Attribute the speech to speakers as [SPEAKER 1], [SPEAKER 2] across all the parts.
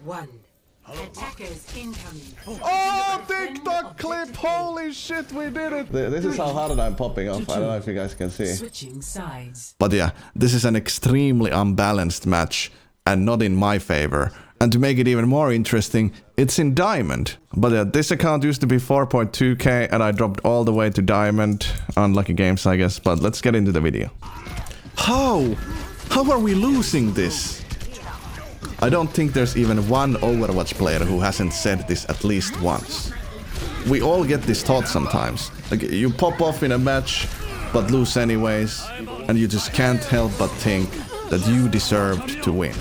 [SPEAKER 1] one. Attackers incoming.
[SPEAKER 2] Oh, TikTok clip! Holy shit, we did it! This is how hard I'm popping off. I don't know if you guys can see.
[SPEAKER 1] Switching sides.
[SPEAKER 2] But yeah, this is an extremely unbalanced match and not in my favor. And to make it even more interesting, it's in Diamond. But yeah, this account used to be 4.2k and I dropped all the way to Diamond. Unlucky games, I guess, but let's get into the video. How? How are we losing this? I don't think there's even one Overwatch player who hasn't said this at least once. We all get this thought sometimes. Like, you pop off in a match, but lose anyways, and you just can't help but think that you deserved to win.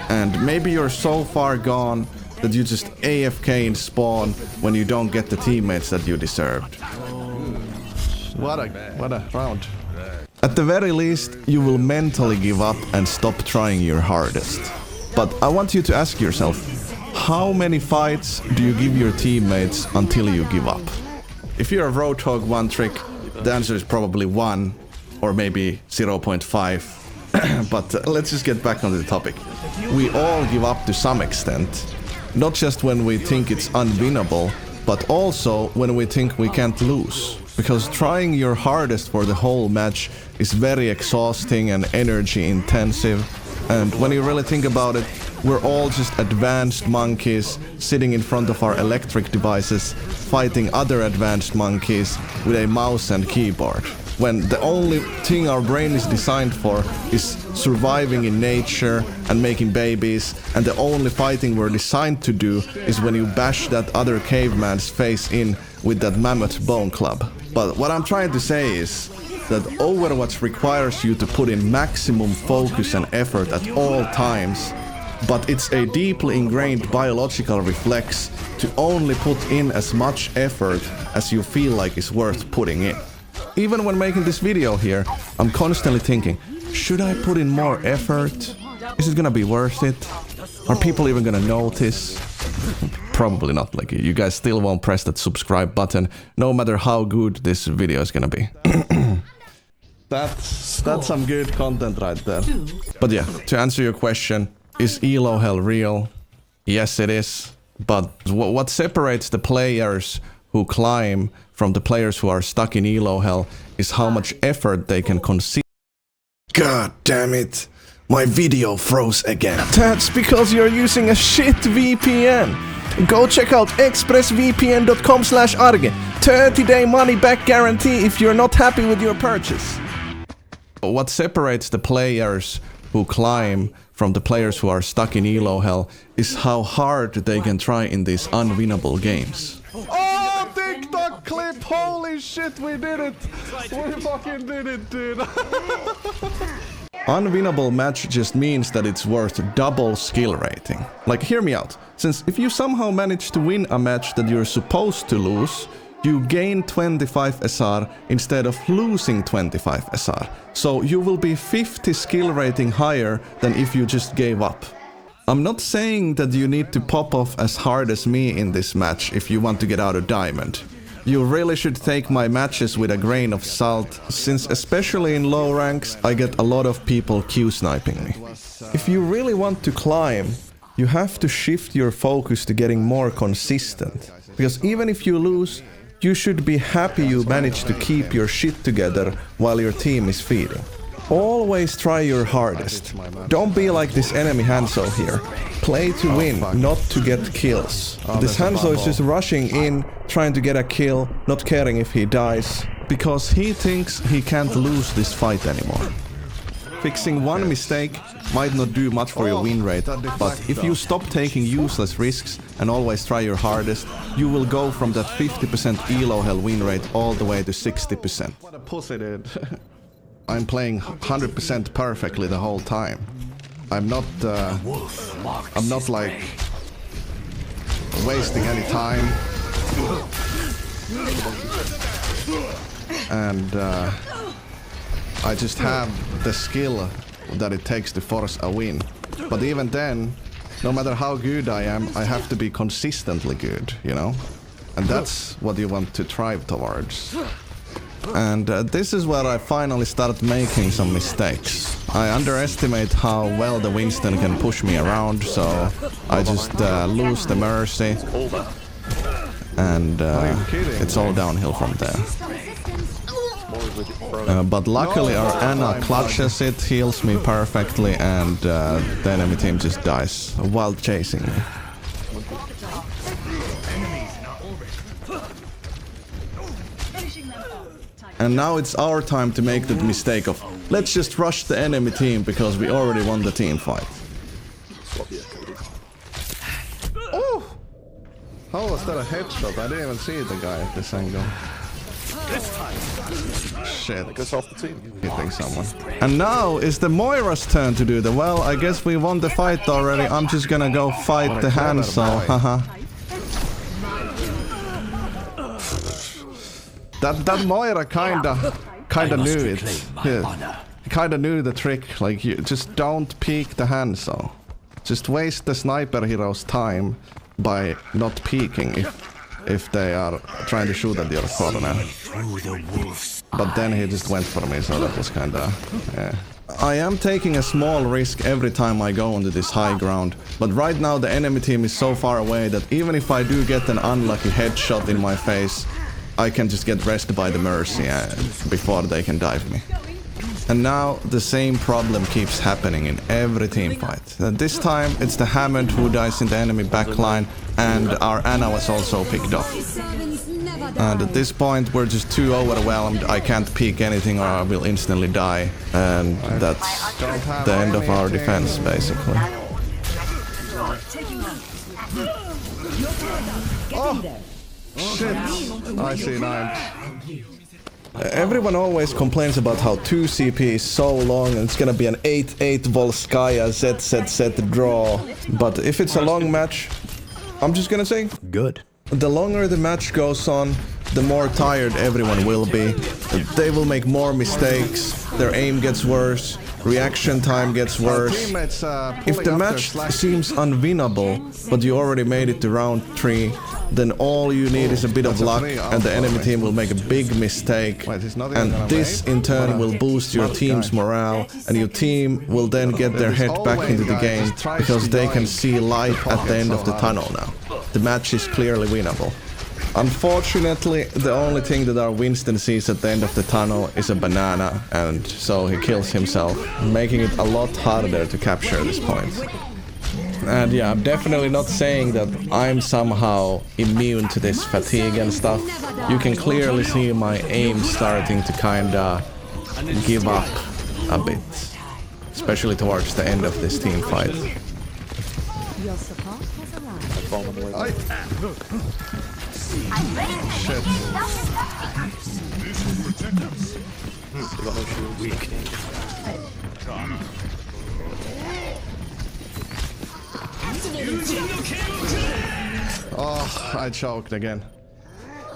[SPEAKER 2] And maybe you're so far gone that you just AFK in spawn when you don't get the teammates that you deserved. What a round. At the very least, you will mentally give up and stop trying your hardest. But I want you to ask yourself, how many fights do you give your teammates until you give up? If you're a Roadhog one trick, the answer is probably 1 or maybe 0.5. But let's just get back on the topic. We all give up to some extent. Not just when we think it's unwinnable, but also when we think we can't lose. Because trying your hardest for the whole match is very exhausting and energy intensive. And when you really think about it, we're all just advanced monkeys sitting in front of our electric devices, fighting other advanced monkeys with a mouse and keyboard. When the only thing our brain is designed for is surviving in nature and making babies, and the only fighting we're designed to do is when you bash that other caveman's face in with that mammoth bone club. But what I'm trying to say is that Overwatch requires you to put in maximum focus and effort at all times, but it's a deeply ingrained biological reflex to only put in as much effort as you feel like is worth putting in. Even when making this video here, I'm constantly thinking, should I put in more effort? Is it gonna be worth it? Are people even gonna notice? Probably not. Like, you guys still won't press that subscribe button, no matter how good this video is gonna be. That's some good content right there. But yeah, to answer your question, is Elo Hell real? Yes, it is. But what separates the players who climb from the players who are stuck in Elo Hell is how much effort they can concede. God damn it. My video froze again. That's because you're using a shit VPN. Go check out expressvpn.com/arge. 30-day money-back guarantee if you're not happy with your purchase. What separates the players who climb from the players who are stuck in Elo Hell is how hard they can try in these unwinnable games. Oh, TikTok clip! Holy shit, we did it! We fucking did it, dude! Unwinnable match just means that it's worth double skill rating. Like, hear me out. Since if you somehow manage to win a match that you're supposed to lose, you gain 25 SR instead of losing 25 SR. So you will be 50 skill rating higher than if you just gave up. I'm not saying that you need to pop off as hard as me in this match if you want to get out of Diamond. You really should take my matches with a grain of salt, since especially in low ranks I get a lot of people Q-sniping me. If you really want to climb, you have to shift your focus to getting more consistent. Because even if you lose, you should be happy you managed to keep your shit together while your team is feeding. Always try your hardest. Don't be like this enemy Hanzo here. Play to win, not to get kills. This Hanzo is just rushing in, trying to get a kill, not caring if he dies, because he thinks he can't lose this fight anymore. Fixing one mistake might not do much for your win rate, but if you stop taking useless risks and always try your hardest, you will go from that 50% Elo Hell win rate all the way to 60%. What a pussy, dude. I'm playing 100% perfectly the whole time. I'm not like wasting any time. And I just have the skill that it takes to force a win. But even then, no matter how good I am, I have to be consistently good, you know? And that's what you want to thrive towards. And this is where I finally started making some mistakes. I underestimate how well the Winston can push me around, so I just lose the Mercy. And it's all downhill from there. But luckily our Ana clutches it, heals me perfectly, and the enemy team just dies while chasing me. And now it's our time to make the mistake of, let's just rush the enemy team because we already won the team fight. Oh! How was that a headshot? I didn't even see the guy at this angle. Shit.
[SPEAKER 3] Goes off the team.
[SPEAKER 2] Hitting someone. And now is the Moira's turn to do the, well, I guess we won the fight already. I'm just gonna go fight the Hanzo, haha. That Moira kinda knew it. Yeah. He kinda knew the trick. Like, you just don't peek the Hanzo. Just waste the sniper hero's time by not peeking if they are trying to shoot at your corner. But then he just went for me, so that was kinda, yeah. I am taking a small risk every time I go onto this high ground, but right now the enemy team is so far away that even if I do get an unlucky headshot in my face, I can just get rested by the Mercy before they can dive me. And now the same problem keeps happening in every team fight. This time it's the Hammond who dies in the enemy backline, and our Ana was also picked off. And at this point we're just too overwhelmed. I can't peek anything or I will instantly die. And that's the end of our defense, basically. Oh! Shit! I see 9. Everyone always complains about how 2 CP is so long and it's gonna be an 8-8 Volskaya Z draw. But if it's a long match, I'm just gonna say good. The longer the match goes on, the more tired everyone will be. They will make more mistakes, their aim gets worse, reaction time gets worse. If the match seems unwinnable, but you already made it to round 3, then all you need is a bit of luck and the enemy team will make a big mistake, and this in turn will boost your team's morale, and your team will then get their head back into the game because they can see light at the end of the tunnel now. The match is clearly winnable. Unfortunately, the only thing that our Winston sees at the end of the tunnel is a banana, and so he kills himself, making it a lot harder to capture this point. And yeah, I'm definitely not saying that I'm somehow immune to this fatigue and stuff. You can clearly see my aim starting to kinda give up a bit, especially towards the end of this team fight.
[SPEAKER 4] Your support has arrived.
[SPEAKER 2] Shit. Oh, I choked again.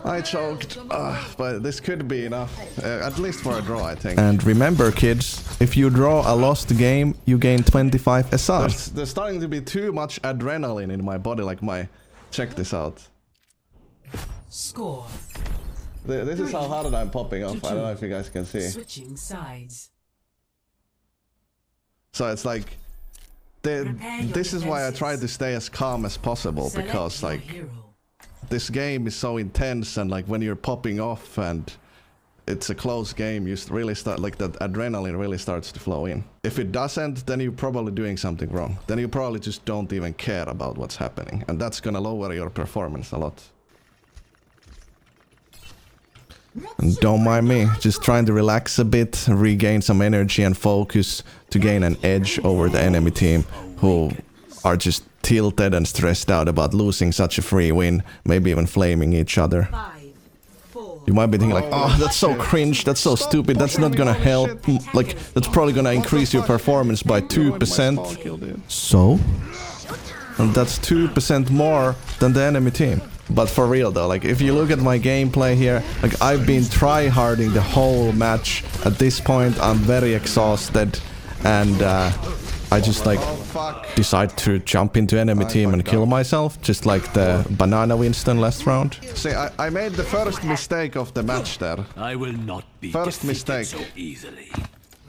[SPEAKER 2] I choked, but this could be enough, at least for a draw, I think. And remember, kids, if you draw a lost game, you gain 25 SR. There's starting to be too much adrenaline in my body, like my... Check this out.
[SPEAKER 1] Score.
[SPEAKER 2] This is how hard I'm popping off. I don't know if you guys can see.
[SPEAKER 1] Switching sides.
[SPEAKER 2] So it's like... This is why I try to stay as calm as possible,
[SPEAKER 1] Select
[SPEAKER 2] because
[SPEAKER 1] your
[SPEAKER 2] like...
[SPEAKER 1] hero.
[SPEAKER 2] This game is so intense, and like when you're popping off and it's a close game, you really start, like that adrenaline really starts to flow in. If it doesn't, then you're probably doing something wrong. Then you probably just don't even care about what's happening, and that's gonna lower your performance a lot. And don't mind me, just trying to relax a bit, regain some energy and focus to gain an edge over the enemy team, who are just tilted and stressed out about losing such a free win, maybe even flaming each other.
[SPEAKER 1] 5, 4.
[SPEAKER 2] You might be thinking like, oh, that's so cringe, that's so stupid, that's not gonna help, like, that's probably gonna increase your performance by 2%. So? And that's 2% more than the enemy team. But for real though, like, if you look at my gameplay here, like, I've been try-harding the whole match. At this point, I'm very exhausted, and I just, like, fuck? Decide to jump into enemy team and kill myself, just like the banana Winston last round. See, I made the first mistake of the match there.
[SPEAKER 3] I will not be
[SPEAKER 2] First mistake.
[SPEAKER 3] so easily.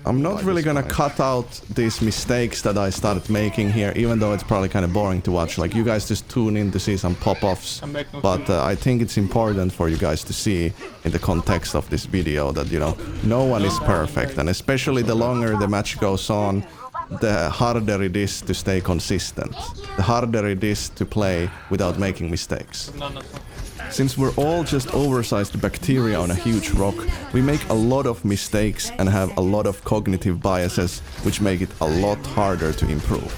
[SPEAKER 2] I'm not really gonna cut out these mistakes that I started making here, even though it's probably kind of boring to watch. Like, you guys just tune in to see some pop-offs. But I think it's important for you guys to see in the context of this video that, you know, no one is perfect. And especially the longer the match goes on, the harder it is to stay consistent. The harder it is to play without making mistakes. Since we're all just oversized bacteria on a huge rock, we make a lot of mistakes and have a lot of cognitive biases, which make it a lot harder to improve.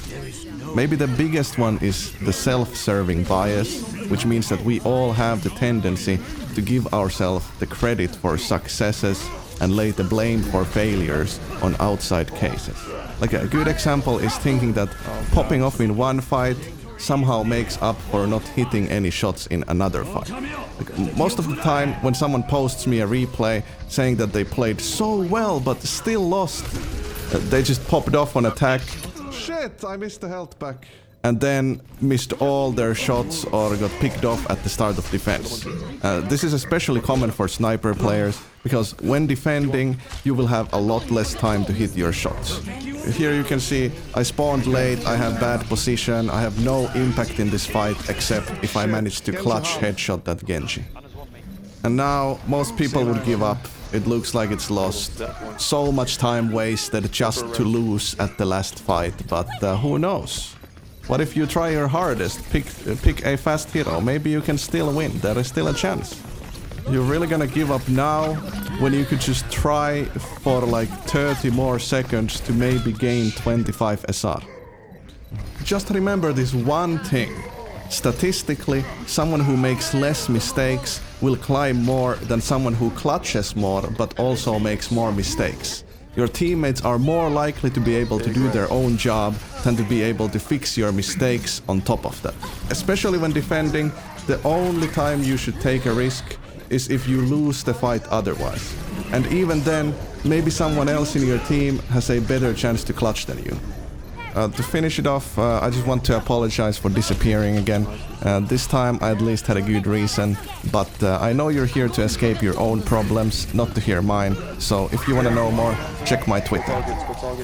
[SPEAKER 2] Maybe the biggest one is the self-serving bias, which means that we all have the tendency to give ourselves the credit for successes and lay the blame for failures on outside cases. Like, a good example is thinking that popping off in one fight somehow makes up for not hitting any shots in another fight. Like, most of the time when someone posts me a replay saying that they played so well but still lost, they just popped off on attack. Shit, I missed the health pack. And then missed all their shots or got picked off at the start of defense. This is especially common for sniper players, because when defending, you will have a lot less time to hit your shots. Here you can see I spawned late, I have bad position, I have no impact in this fight except if I manage to clutch headshot that Genji. And now most people would give up. It looks like it's lost. So much time wasted just to lose at the last fight, but who knows? What if you try your hardest, pick a fast hero, maybe you can still win, there is still a chance. You're really gonna give up now, when you could just try for like 30 more seconds to maybe gain 25 SR. Just remember this one thing. Statistically, someone who makes less mistakes will climb more than someone who clutches more but also makes more mistakes. Your teammates are more likely to be able to do their own job than to be able to fix your mistakes on top of that. Especially when defending, the only time you should take a risk is if you lose the fight otherwise. And even then, maybe someone else in your team has a better chance to clutch than you. To finish it off, I just want to apologize for disappearing again. This time I at least had a good reason, but I know you're here to escape your own problems, not to hear mine. So if you want to know more, check my Twitter.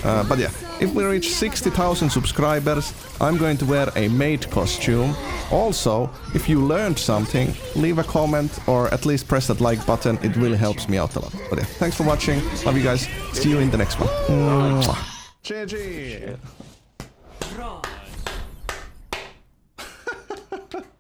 [SPEAKER 2] But yeah, if we reach 60,000 subscribers, I'm going to wear a maid costume. Also, if you learned something, leave a comment or at least press that like button. It really helps me out a lot. But yeah, thanks for watching. Love you guys. See you in the next one. GG.